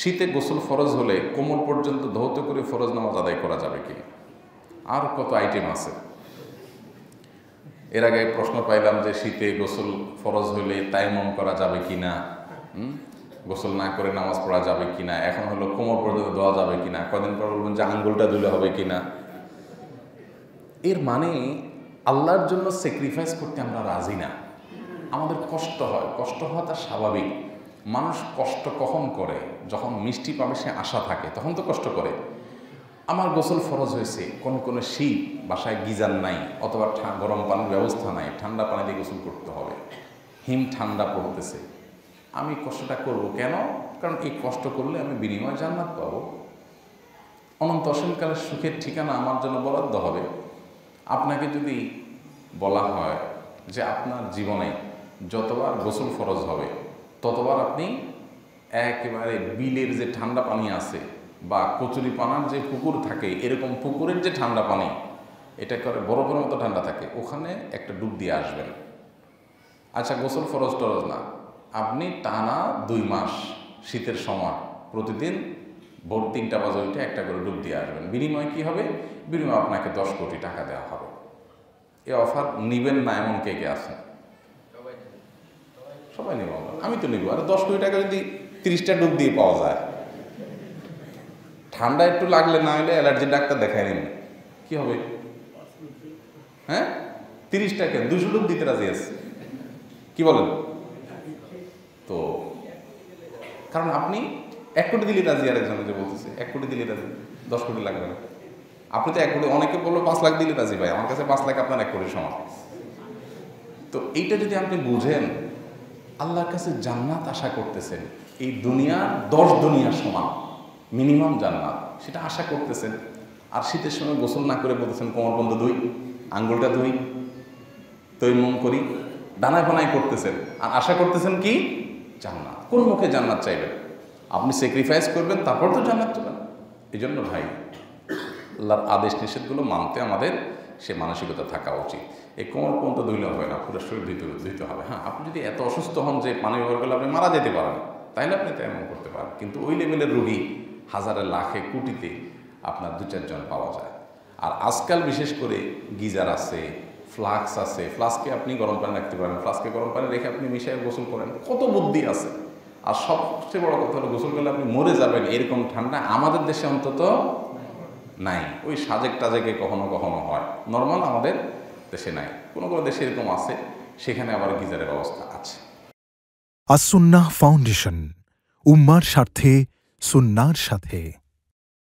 শীতে গোসল ফরজ হলে কোমর পর্যন্ত ধৌত করে ফরজ নামাজ আদায় করা যাবে কি? আর কত আইটেম আছে। এর আগে প্রশ্ন পাইলাম যে শীতে গোসল ফরজ হলে তায়াম্মুম করা যাবে কি না, গোসল না করে নামাজ পড়া যাবে কি না, এখন হলো কোমর পর্যন্ত ধোয়া যাবে কি না, কদিন পর বলবেন যে আঙ্গুলটা ধুলে হবে কি না। এর মানে আল্লাহর জন্য স্যাক্রিফাইস করতে আমরা রাজি না। আমাদের কষ্ট হয়, কষ্ট হওয়া তার স্বাভাবিক। মানুষ কষ্ট কখন করে? যখন মিষ্টি পাবে সে আশা থাকে, তখন তো কষ্ট করে। আমার গোসল ফরজ হয়েছে, কোনো শীত, বাসায় গিজার নাই অথবা গরম পানির ব্যবস্থা নাই, ঠান্ডা পানি দিয়ে গোসল করতে হবে, হিম ঠান্ডা পড়তেছে, আমি কষ্টটা করব কেন? কারণ এই কষ্ট করলে আমি বিনিময় জান্নাত পাবো, অনন্ত অসীমকালের সুখের ঠিকানা আমার জন্য বরাদ্দ হবে। আপনাকে যদি বলা হয় যে আপনার জীবনে যতবার গোসল ফরজ হবে ততবার আপনি একেবারে বিলের যে ঠান্ডা পানি আছে বা কচুরি পানার যে পুকুর থাকে, এরকম পুকুরের যে ঠান্ডা পানি, এটা করে বরফের মতো ঠান্ডা থাকে, ওখানে একটা ডুব দিয়ে আসবেন। আচ্ছা, গোসল ফরজ টরজ না, আপনি টানা 2 মাস শীতের সময় প্রতিদিন ভোর 3টা বাজে উঠে একটা করে ডুব দিয়ে আসবেন। বিনিময় কী হবে? বিনিময় আপনাকে 10 কোটি টাকা দেওয়া হবে। এই অফার নিবেন না এমন কে কে আছেন? সবাই নেব, আমি তো নিব। আর 10 কোটি টাকা যদি 30টা ডুব দিয়ে পাওয়া যায়, ঠান্ডা একটু লাগলে না হলে অ্যালার্জির ডাক্তার দেখায় নিন, কি হবে? হ্যাঁ, 30 টাকা 200 ডুব দিতে রাজি আছে, কি বলেন? তো কারণ আপনি 1 কোটি দিলে রাজি, আরেকজনে যে বলতেছে 1 কোটি দিলে রাজি, 10 কোটি লাগবে না। আপনি তো 1 কোটি, অনেকে বললো 5 লাখ দিলে রাজি। ভাই, আমার কাছে 5 লাখ আপনার 1 কোটির সমান। তো এইটা যদি আপনি বুঝেন, আল্লাহর কাছে জান্নাত আশা করতেছেন, এই দুনিয়ার 10 দুনিয়ার সমান মিনিমাম জান্নাত, সেটা আশা করতেছেন। আর শীতের সময় গোসল না করে বলতেছেন কোমর বন্ধ ধুই, আঙ্গুলটা ধুই, তৈমম করি, ডানায় বানায় করতেছেন, আর আশা করতেছেন কি? জান্নাত। কোন মুখে জান্নাত চাইবেন? আপনি স্যাক্রিফাইস করবেন, তারপর তো জান্নাত চাবেন। এই জন্য ভাই, আল্লাহর আদেশ নিষেধগুলো মানতে আমাদের সে মানসিকতা থাকা উচিত। এই কোমর পর্যন্ত ধুইলে হবে না, পুরো শরীর ধুইতে হবে। হ্যাঁ, আপনি যদি এত অসুস্থ হন যে পানি ব্যবহার করলে আপনি মারা যেতে পারেন, তাইলে আপনি তেমন করতে পারেন। কিন্তু ওই লেভেলের রোগী হাজারে, লাখে, কোটিতে আপনার 2-4 জন পাওয়া যায়। আর আজকাল বিশেষ করে গিজার আছে, ফ্লাক্স আছে, ফ্লাস্কে আপনি গরম পানি রাখতে পারেন, ফ্লাস্কে গরম পানি রেখে আপনি মিশিয়ে গোসল করেন, কত বুদ্ধি আছে। আর সবচেয়ে বড় কথা হলো, গোসল করলে আপনি মরে যাবেন এরকম ঠান্ডা আমাদের দেশে অন্তত নাই। ওই সাজেক টাজেকে কখনো কখনো হয়, নর্মাল আমাদের দেশে নাই। কোনো কোনো দেশে এরকম আছে, সেখানে আবার গিজারের ব্যবস্থা আছে। আস-সুন্নাহ ফাউন্ডেশন, উম্মার স্বার্থে, সুন্নাহর সাথে।